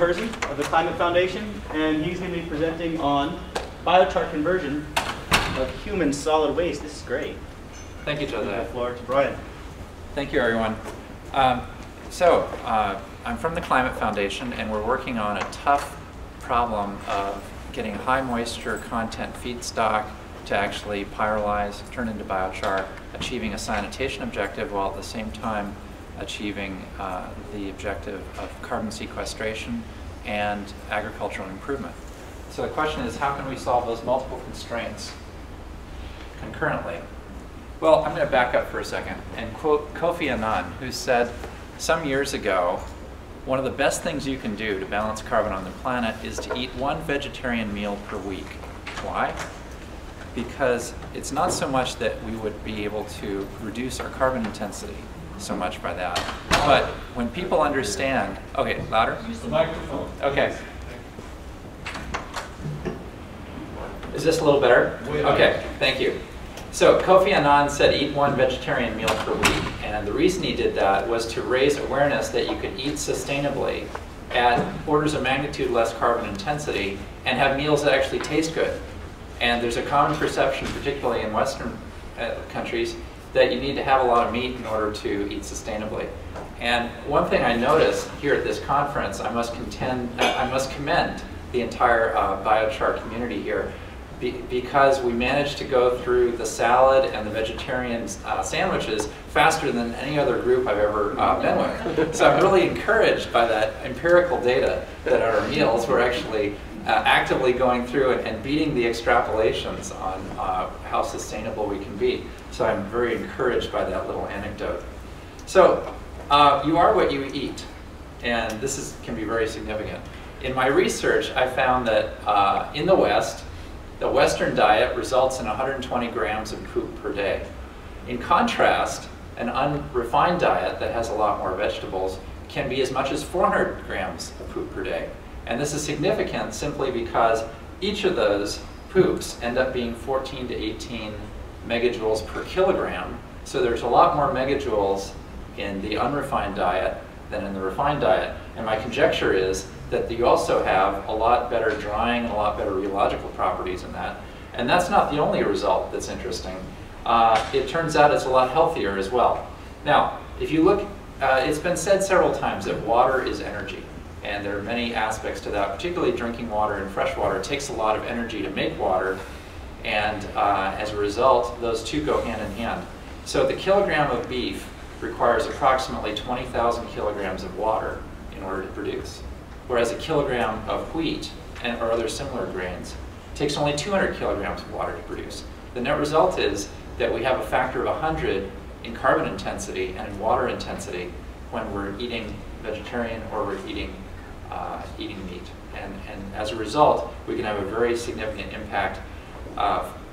Herzen of the Climate Foundation, and he's going to be presenting on biochar conversion of human solid waste. This is great. Thank you, Joseph. The floor to Brian. Thank you, everyone. I'm from the Climate Foundation, and we're working on a tough problem of getting high moisture content feedstock to actually pyrolyze, turn into biochar, achieving a sanitation objective while at the same time achieving the objective of carbon sequestration and agricultural improvement. So the question is, how can we solve those multiple constraints concurrently? Well, I'm going to back up for a second and quote Kofi Annan, who said some years ago, one of the best things you can do to balance carbon on the planet is to eat one vegetarian meal per week. Why? Because it's not so much that we would be able to reduce our carbon intensity so much by that, but when people understand, okay, louder? Use the microphone. Okay. Is this a little better? Okay, thank you. So Kofi Annan said eat one vegetarian meal per week, and the reason he did that was to raise awareness that you could eat sustainably at orders of magnitude less carbon intensity and have meals that actually taste good. And there's a common perception, particularly in Western countries, that you need to have a lot of meat in order to eat sustainably. And one thing I noticed here at this conference, I must commend the entire biochar community here, because we managed to go through the salad and the vegetarian sandwiches faster than any other group I've ever been with. So I'm really encouraged by that empirical data that our meals were actually actively going through and beating the extrapolations on how sustainable we can be. So I'm very encouraged by that little anecdote. So you are what you eat, and this can be very significant. In my research, I found that in the West, the Western diet results in 120 grams of poop per day. In contrast, an unrefined diet that has a lot more vegetables can be as much as 400 grams of poop per day. And this is significant simply because each of those poops end up being 14 to 18 megajoules per kilogram. So there's a lot more megajoules in the unrefined diet than in the refined diet. And my conjecture is that you also have a lot better drying and a lot better rheological properties in that. And that's not the only result that's interesting. It turns out it's a lot healthier as well. Now, if you look, it's been said several times that water is energy. And there are many aspects to that, particularly drinking water and fresh water. It takes a lot of energy to make water. And as a result, those two go hand in hand. So the kilogram of beef requires approximately 20,000 kilograms of water in order to produce. Whereas a kilogram of wheat or other similar grains takes only 200 kilograms of water to produce. The net result is that we have a factor of 100 in carbon intensity and in water intensity when we're eating vegetarian or we're eating meat. And as a result, we can have a very significant impact.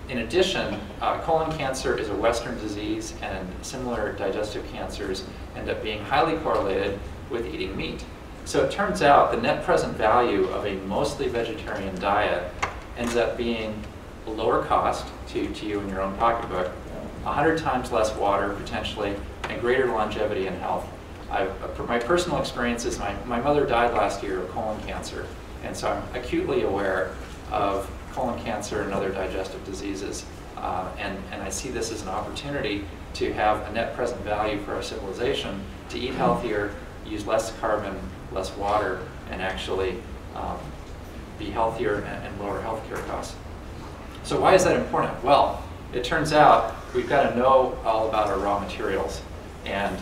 In addition, colon cancer is a Western disease, and similar digestive cancers end up being highly correlated with eating meat. So it turns out the net present value of a mostly vegetarian diet ends up being a lower cost to you in your own pocketbook, 100 times less water potentially, and greater longevity and health. My personal experience is my mother died last year of colon cancer, and so I'm acutely aware of colon cancer and other digestive diseases. And I see this as an opportunity to have a net present value for our civilization, to eat healthier, use less carbon, less water, and actually be healthier and lower healthcare costs. So why is that important? Well, it turns out we've got to know all about our raw materials. And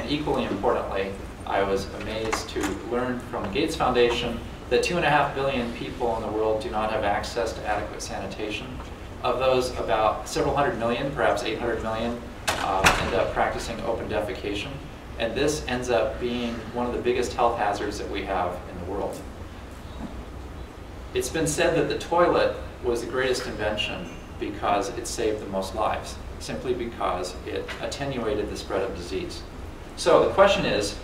equally importantly, I was amazed to learn from the Gates Foundation that 2.5 billion people in the world do not have access to adequate sanitation. Of those, about several hundred million, perhaps 800 million, end up practicing open defecation. And this ends up being one of the biggest health hazards that we have in the world. It's been said that the toilet was the greatest invention because it saved the most lives, simply because it attenuated the spread of disease. So the question is,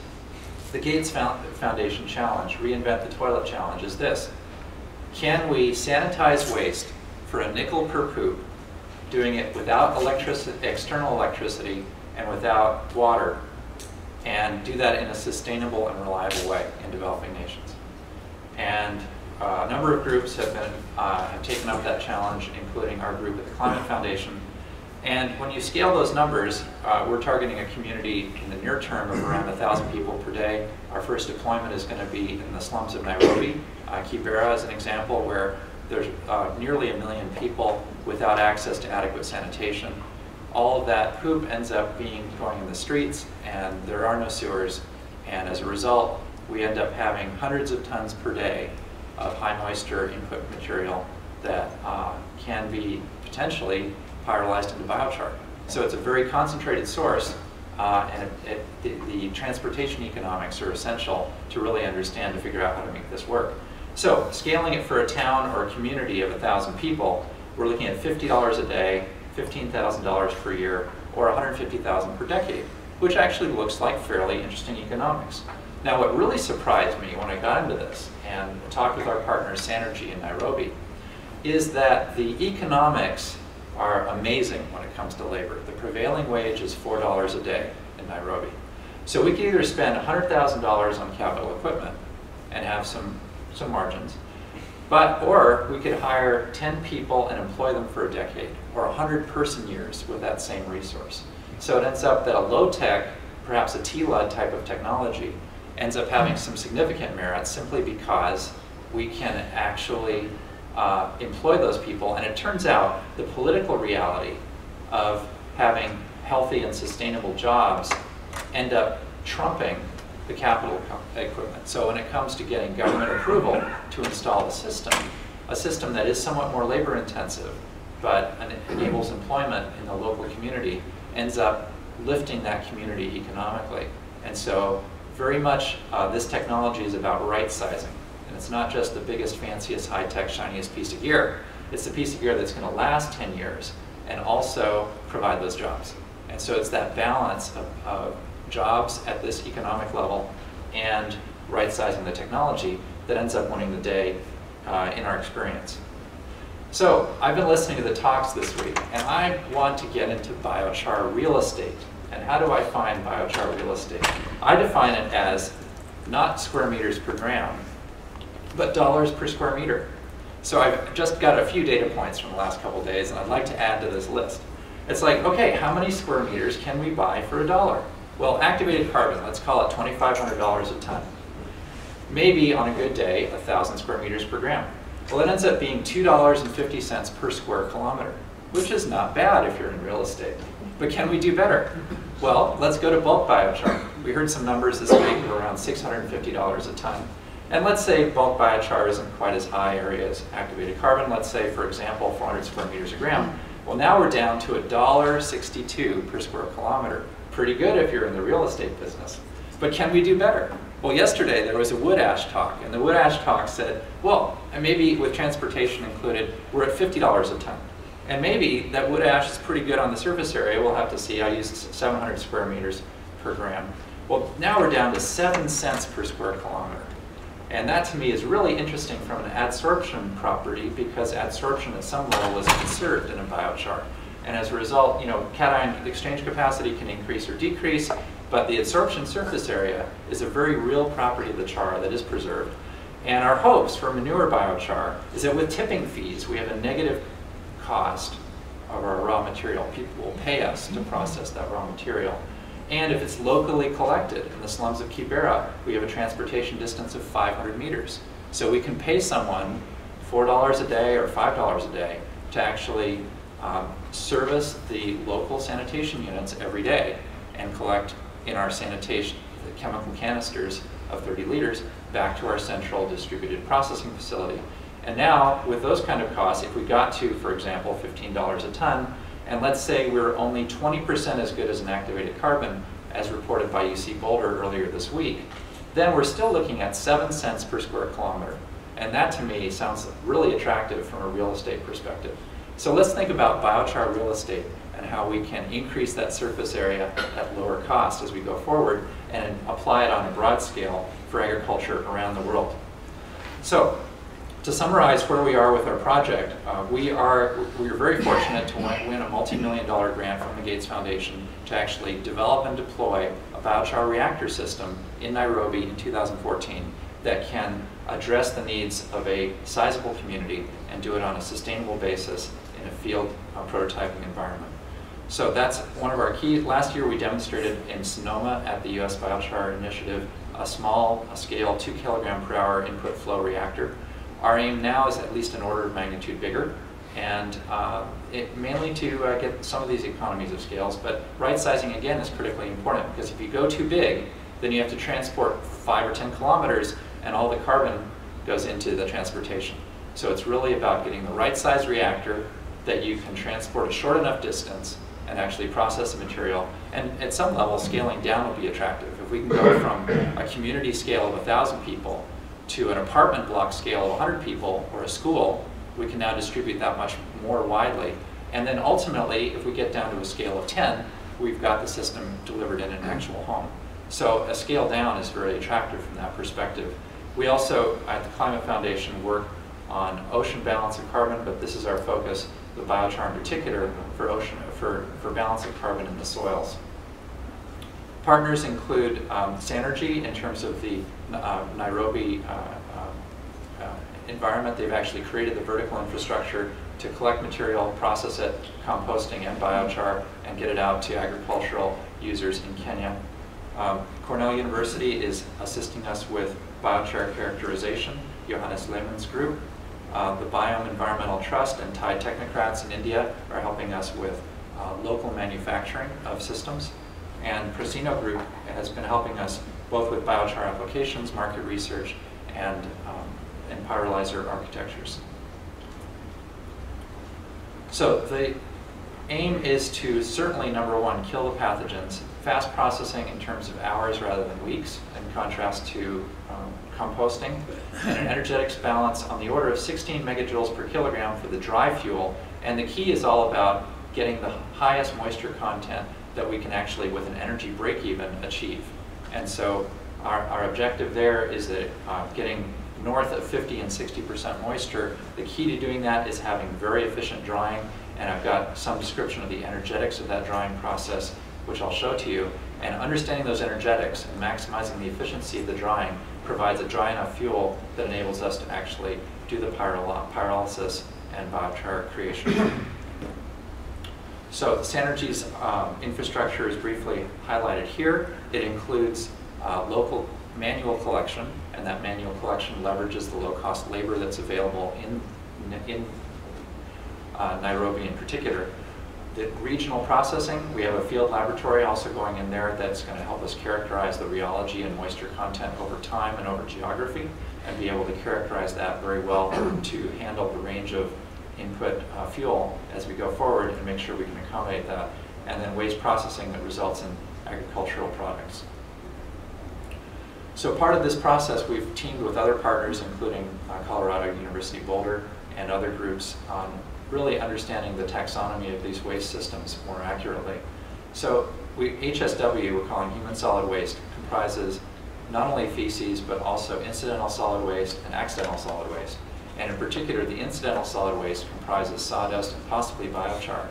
the Gates Foundation challenge, Reinvent the Toilet challenge, is this: can we sanitize waste for a nickel per poop, doing it without external electricity and without water and do that in a sustainable and reliable way in developing nations. And a number of groups have taken up that challenge, including our group at the Climate Foundation. And when you scale those numbers, we're targeting a community in the near term of around 1,000 people per day. Our first deployment is going to be in the slums of Nairobi. Kibera is an example where there's nearly 1 million people without access to adequate sanitation. All of that poop ends up going in the streets, and there are no sewers. And as a result, we end up having hundreds of tons per day of high moisture input material that can be potentially pyrolyzed into biochar. So it's a very concentrated source, and the transportation economics are essential to really understand to figure out how to make this work. So scaling it for a town or a community of 1,000 people, we're looking at $50 a day, $15,000 per year, or $150,000 per decade, which actually looks like fairly interesting economics. Now, what really surprised me when I got into this and talked with our partner Sanergy in Nairobi is that the economics are amazing when it comes to labor. The prevailing wage is $4 a day in Nairobi. So we could either spend $100,000 on capital equipment and have some margins, or we could hire 10 people and employ them for a decade, or 100 person years with that same resource. So it ends up that a low-tech, perhaps a TLUD type of technology, ends up having some significant merit simply because we can actually employ those people. And it turns out the political reality of having healthy and sustainable jobs end up trumping the capital equipment. So when it comes to getting government approval to install a system that is somewhat more labor intensive, but enables employment in the local community, ends up lifting that community economically. And so very much this technology is about right sizing. And it's not just the biggest, fanciest, high-tech, shiniest piece of gear. It's the piece of gear that's going to last 10 years and also provide those jobs. And so it's that balance of jobs at this economic level and right-sizing the technology that ends up winning the day in our experience. So I've been listening to the talks this week, and I want to get into biochar real estate. And how do I find biochar real estate? I define it as not square meters per gram, but dollars per square meter. So I've just got a few data points from the last couple of days, and I'd like to add to this list. It's like, okay, how many square meters can we buy for $1? Well, activated carbon, let's call it $2,500 a ton. Maybe on a good day, 1,000 square meters per gram. Well, it ends up being $2.50 per square kilometer, which is not bad if you're in real estate. But can we do better? Well, let's go to bulk biochar. We heard some numbers this week of around $650 a ton. And let's say bulk biochar isn't quite as high area as activated carbon. Let's say, for example, 400 square meters a gram. Well, now we're down to $1.62 per square kilometer. Pretty good if you're in the real estate business. But can we do better? Well, yesterday there was a wood ash talk, and the wood ash talk said, well, maybe with transportation included, we're at $50 a ton. And maybe that wood ash is pretty good on the surface area. We'll have to see. I used 700 square meters per gram. Well, now we're down to 7 cents per square kilometer. And that to me is really interesting from an adsorption property, because adsorption at some level is conserved in a biochar. And as a result, cation exchange capacity can increase or decrease, but the adsorption surface area is a very real property of the char that is preserved. And our hopes for manure biochar is that with tipping fees, we have a negative cost of our raw material. People will pay us to process that raw material. And if it's locally collected in the slums of Kibera, we have a transportation distance of 500 meters. So we can pay someone $4 a day or $5 a day to actually service the local sanitation units every day and collect in our sanitation, the chemical canisters of 30 liters back to our central distributed processing facility. And now, with those kind of costs, if we got to, for example, $15 a ton, and let's say we're only 20% as good as an activated carbon, as reported by UC Boulder earlier this week, then we're still looking at 7 cents per square kilometer. And that, to me, sounds really attractive from a real estate perspective. So let's think about biochar real estate and how we can increase that surface area at lower cost as we go forward and apply it on a broad scale for agriculture around the world. So To summarize where we are with our project, we're very fortunate to win a multi-million-dollar grant from the Gates Foundation to actually develop and deploy a biochar reactor system in Nairobi in 2014 that can address the needs of a sizable community and do it on a sustainable basis in a field prototyping environment. So that's one of our keys. Last year we demonstrated in Sonoma at the US Biochar Initiative a small scale 2 kilogram per hour input flow reactor. Our aim now is at least an order of magnitude bigger, and mainly to get some of these economies of scales, but right sizing again is critically important, because if you go too big, then you have to transport 5 or 10 kilometers and all the carbon goes into the transportation. So it's really about getting the right size reactor that you can transport a short enough distance and actually process the material. And at some level, scaling down will be attractive. If we can go from a community scale of 1,000 people to an apartment block scale of 100 people or a school, we can now distribute that much more widely. And then ultimately, if we get down to a scale of 10, we've got the system delivered in an actual home. So a scale down is very attractive from that perspective. We also, at the Climate Foundation, work on ocean balance of carbon, but this is our focus, the biochar in particular, for balance of carbon in the soils. Partners include Sanergy in terms of the Nairobi environment. They've actually created the vertical infrastructure to collect material, process it, composting and biochar, and get it out to agricultural users in Kenya. Cornell University is assisting us with biochar characterization, Johannes Lehmann's group. The Biome Environmental Trust and Thai technocrats in India are helping us with local manufacturing of systems. And Prosino Group has been helping us both with biochar applications, market research, and pyrolyzer architectures. So the aim is to certainly, number one, kill the pathogens. Fast processing in terms of hours rather than weeks, in contrast to composting, and an energetics balance on the order of 16 megajoules per kilogram for the dry fuel. And the key is all about getting the highest moisture content that we can actually, with an energy break-even, achieve. And so our objective there is that getting north of 50 and 60% moisture. The key to doing that is having very efficient drying, and I've got some description of the energetics of that drying process, which I'll show to you. And understanding those energetics and maximizing the efficiency of the drying provides a dry enough fuel that enables us to actually do the pyrolysis and biochar creation. So Sanergy's infrastructure is briefly highlighted here. It includes local manual collection, and that manual collection leverages the low-cost labor that's available in Nairobi in particular. The regional processing, we have a field laboratory also going in there that's going to help us characterize the rheology and moisture content over time and over geography, and be able to characterize that very well to handle the range of input fuel as we go forward and make sure we can accommodate that. And then waste processing that results in agricultural products. So part of this process, we've teamed with other partners, including Colorado University Boulder and other groups, on really understanding the taxonomy of these waste systems more accurately. So HSW, we're calling human solid waste, comprises not only feces, but also incidental solid waste and accidental solid waste. And in particular, the incidental solid waste comprises sawdust and possibly biochar,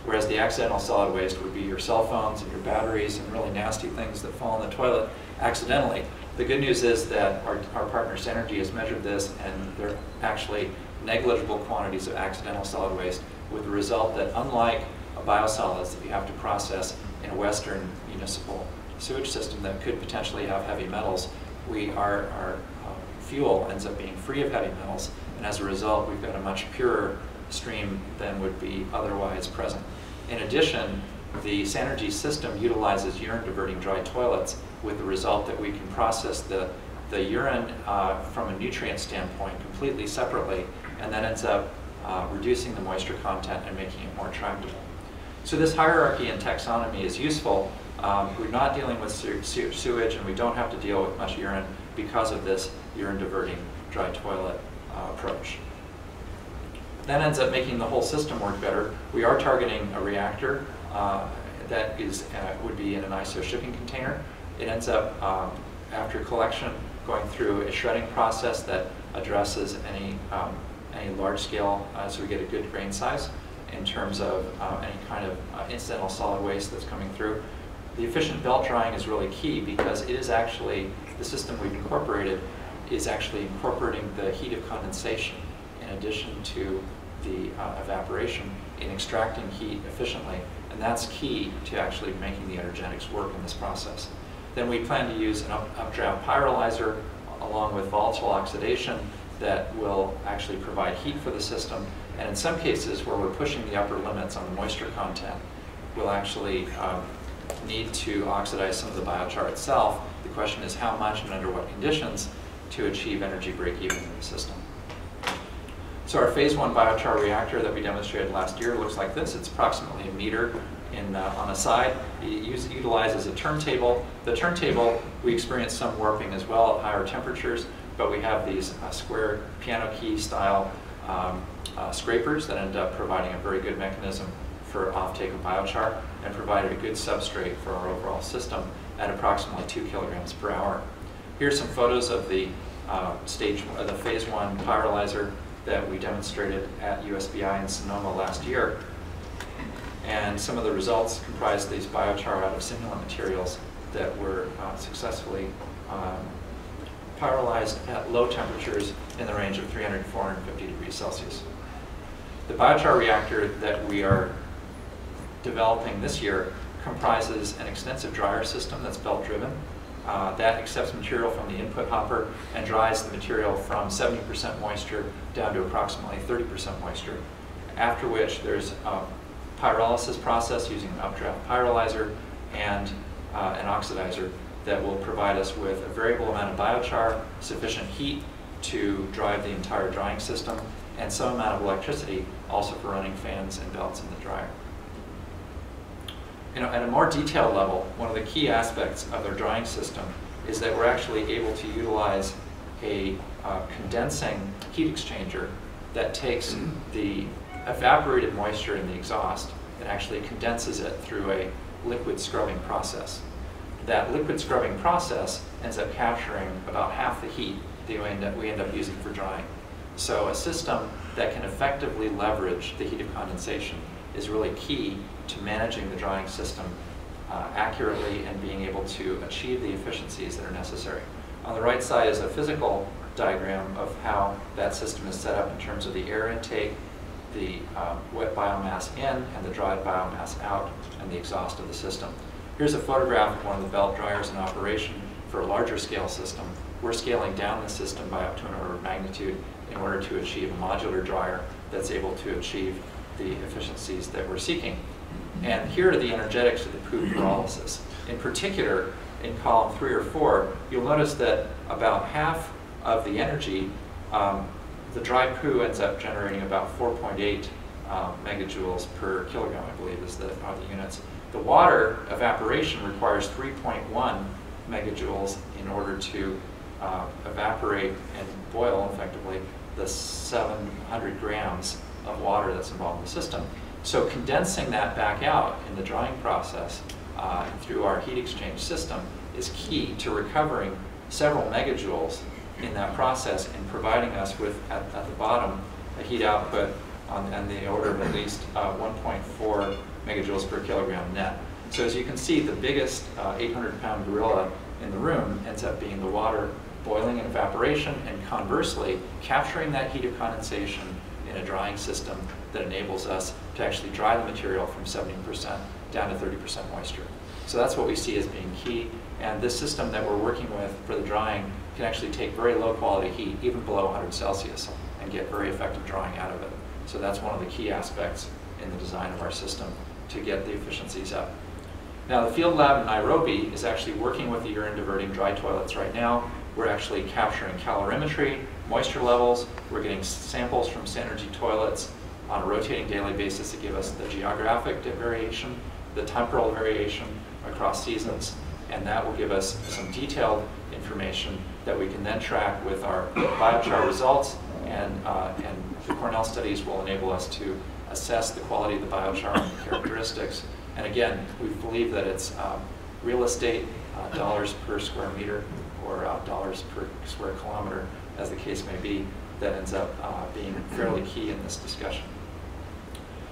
whereas the accidental solid waste would be your cell phones and your batteries and really nasty things that fall in the toilet accidentally. The good news is that our partner Sanergy has measured this, and they're actually negligible quantities of accidental solid waste, with the result that unlike biosolids that you have to process in a Western municipal sewage system that could potentially have heavy metals, our fuel ends up being free of heavy metals, and as a result we've got a much purer stream than would be otherwise present. In addition, the Sanergy system utilizes urine diverting dry toilets, with the result that we can process the urine from a nutrient standpoint completely separately, and that ends up reducing the moisture content and making it more tractable. So this hierarchy in taxonomy is useful. We're not dealing with sewage, and we don't have to deal with much urine because of this urine diverting dry toilet approach. That ends up making the whole system work better. We are targeting a reactor that would be in an ISO shipping container. It ends up, after collection, going through a shredding process that addresses any large scale, so we get a good grain size in terms of any kind of incidental solid waste that's coming through. The efficient belt drying is really key because it is actually, the system we've incorporated is actually incorporating the heat of condensation in addition to the evaporation in extracting heat efficiently, and that's key to actually making the energetics work in this process. Then we plan to use an updraft pyrolyzer along with volatile oxidation that will actually provide heat for the system, and in some cases where we're pushing the upper limits on the moisture content, we'll actually need to oxidize some of the biochar itself. The question is how much and under what conditions to achieve energy break-even in the system. So our phase 1 biochar reactor that we demonstrated last year looks like this. It's approximately 1 meter on a side. It utilizes a turntable. The turntable, we experience some warping as well at higher temperatures, but we have these square piano key style scrapers that end up providing a very good mechanism for offtake of biochar and provided a good substrate for our overall system at approximately 2 kilograms per hour. Here's some photos of the the phase 1 pyrolyzer that we demonstrated at USBI in Sonoma last year. And some of the results comprise these biochar out of simulant materials that were successfully pyrolyzed at low temperatures in the range of 300 to 450 degrees Celsius. The biochar reactor that we are developing this year comprises an extensive dryer system that's belt driven. That accepts material from the input hopper and dries the material from 70% moisture down to approximately 30% moisture, after which there's a pyrolysis process using an updraft pyrolyzer and an oxidizer that will provide us with a variable amount of biochar, sufficient heat to drive the entire drying system, and some amount of electricity also for running fans and belts in the dryer. At a more detailed level, one of the key aspects of our drying system is that we're actually able to utilize a condensing heat exchanger that takes the evaporated moisture in the exhaust and actually condenses it through a liquid scrubbing process. That liquid scrubbing process ends up capturing about half the heat that we end up using for drying. So a system that can effectively leverage the heat of condensation is really key to managing the drying system accurately and being able to achieve the efficiencies that are necessary. On the right side is a physical diagram of how that system is set up in terms of the air intake, the wet biomass in, and the dried biomass out, and the exhaust of the system. Here's a photograph of one of the belt dryers in operation for a larger scale system. We're scaling down the system by up to an order of magnitude in order to achieve a modular dryer that's able to achieve the efficiencies that we're seeking. And here are the energetics of the poo pyrolysis. In particular, in column 3 or 4, you'll notice that about half of the energy, the dry poo ends up generating about 4.8 megajoules per kilogram, I believe are the units. The water evaporation requires 3.1 megajoules in order to evaporate and boil effectively the 700 grams of water that's involved in the system. So condensing that back out in the drying process through our heat exchange system is key to recovering several megajoules in that process and providing us with, at the bottom, a heat output on the order of at least 1.4 megajoules per kilogram net. So as you can see, the biggest 800-pound gorilla in the room ends up being the water boiling and evaporation, and conversely, capturing that heat of condensation in a drying system that enables us to actually dry the material from 70% down to 30% moisture. So that's what we see as being key, and this system that we're working with for the drying can actually take very low quality heat, even below 100 Celsius, and get very effective drying out of it. So that's one of the key aspects in the design of our system to get the efficiencies up. Now the field lab in Nairobi is actually working with the urine diverting dry toilets right now. We're actually capturing calorimetry, moisture levels. We're getting samples from Synergy toilets on a rotating daily basis to give us the geographic variation, the temporal variation across seasons, and that will give us some detailed information that we can then track with our biochar results, and the Cornell studies will enable us to assess the quality of the biochar and the characteristics. And again, we believe that it's real estate, dollars per square meter, or dollars per square kilometer, as the case may be, that ends up being fairly key in this discussion.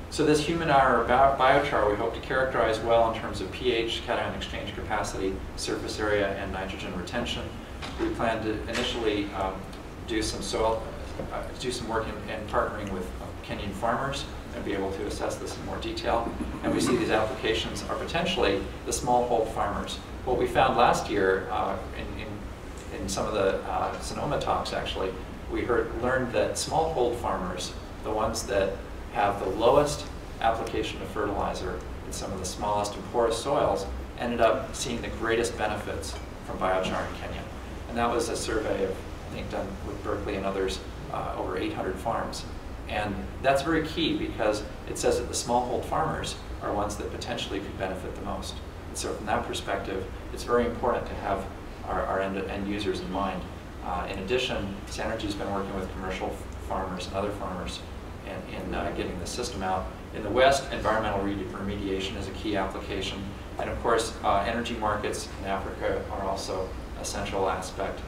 So this human hour biochar we hope to characterize well in terms of pH, cation exchange capacity, surface area, and nitrogen retention. We plan to initially do some work in partnering with Kenyan farmers and be able to assess this in more detail. And we see these applications are potentially the smallhold farmers. What we found last year in some of the Sonoma talks, actually, we learned that smallhold farmers, the ones that have the lowest application of fertilizer in some of the smallest and poorest soils, ended up seeing the greatest benefits from biochar in Kenya. And that was a survey of, I think, done with Berkeley and others, over 800 farms. And that's very key because it says that the smallhold farmers are ones that potentially could benefit the most. And so from that perspective, it's very important to have our end users in mind. In addition, Sanergy's been working with commercial farmers and other farmers in getting the system out. In the West, environmental remediation is a key application. And of course, energy markets in Africa are also a central aspect.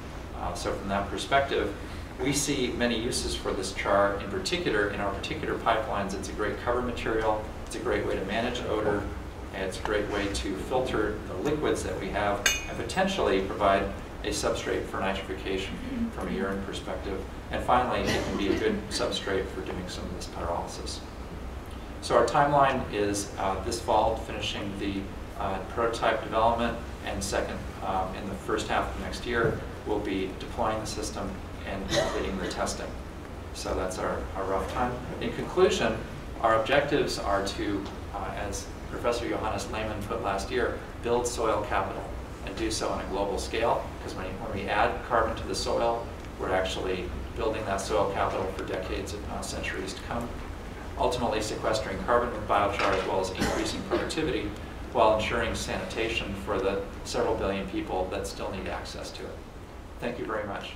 So from that perspective, we see many uses for this char. In particular, in our particular pipelines, it's a great cover material, it's a great way to manage odor, and it's a great way to filter the liquids that we have and potentially provide a substrate for nitrification from a urine perspective. And finally, it can be a good substrate for doing some of this pyrolysis. So our timeline is this fall, finishing the prototype development, and second, in the first half of next year, we'll be deploying the system and completing the testing. So that's our rough time. In conclusion, our objectives are to, as Professor Johannes Lehmann put last year, build soil capital and do so on a global scale, because when we add carbon to the soil, we're actually building that soil capital for decades, if not centuries to come, ultimately sequestering carbon with biochar as well as increasing productivity while ensuring sanitation for the several billion people that still need access to it. Thank you very much.